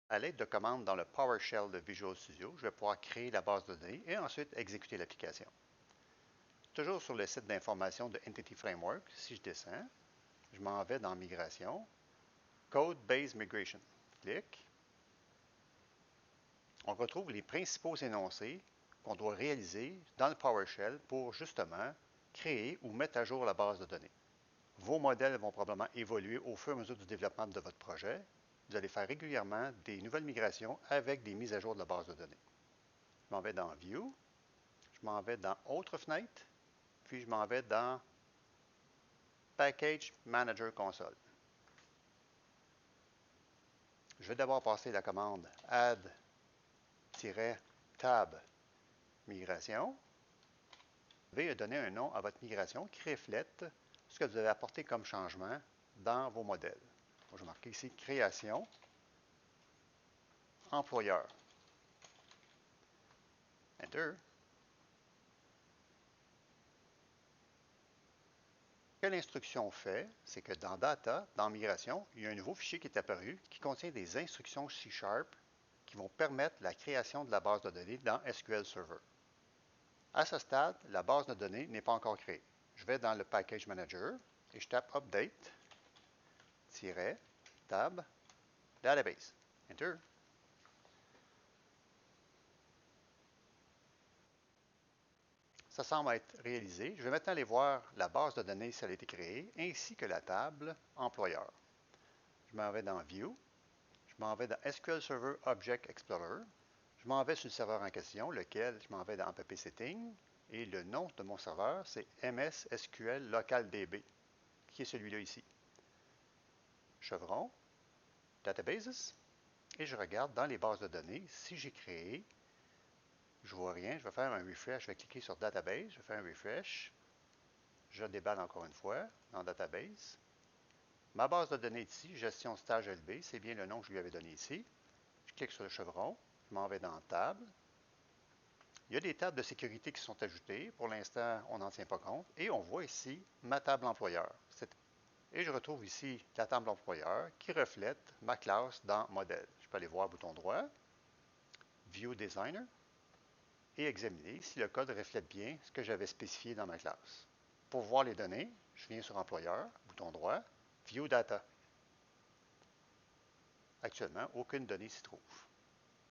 À l'aide de commandes dans le PowerShell de Visual Studio, je vais pouvoir créer la base de données et ensuite exécuter l'application. Toujours sur le site d'information de Entity Framework, si je descends, je m'en vais dans Migration, Code Base Migration. Clic. On retrouve les principaux énoncés qu'on doit réaliser dans le PowerShell pour justement créer ou mettre à jour la base de données. Vos modèles vont probablement évoluer au fur et à mesure du développement de votre projet. Vous allez faire régulièrement des nouvelles migrations avec des mises à jour de la base de données. Je m'en vais dans View, je m'en vais dans Autre fenêtre, puis je m'en vais dans Package Manager Console. Je vais d'abord passer la commande add-tab migration. Vous devez donner un nom à votre migration qui reflète ce que vous avez apporté comme changement dans vos modèles. Je vais marquer ici Création, Employeur. Enter. Ce que l'instruction fait, c'est que dans Data, dans Migration, il y a un nouveau fichier qui est apparu qui contient des instructions C# qui vont permettre la création de la base de données dans SQL Server. À ce stade, la base de données n'est pas encore créée. Je vais dans le Package Manager et je tape Update-Tab Database. Enter. Ça semble être réalisé. Je vais maintenant aller voir la base de données si elle a été créée, ainsi que la table Employeur. Je m'en vais dans View. Je m'en vais dans SQL Server Object Explorer. Je m'en vais sur le serveur en question, lequel je m'en vais dans App Setting. Et le nom de mon serveur, c'est MS SQL Local DB, qui est celui-là ici. Chevron, Databases, et je regarde dans les bases de données si j'ai créé. Je ne vois rien, je vais faire un refresh, je vais cliquer sur Database, je vais faire un refresh. Je déballe encore une fois dans Database. Ma base de données est ici, Gestion Stage LB, c'est bien le nom que je lui avais donné ici. Je clique sur le chevron, je m'en vais dans Table. Il y a des tables de sécurité qui sont ajoutées. Pour l'instant, on n'en tient pas compte. Et on voit ici ma table employeur. Et je retrouve ici la table employeur qui reflète ma classe dans Modèle. Je peux aller voir bouton droit, View Designer, et examiner si le code reflète bien ce que j'avais spécifié dans ma classe. Pour voir les données, je viens sur Employeur, bouton droit, View Data. Actuellement, aucune donnée s'y trouve.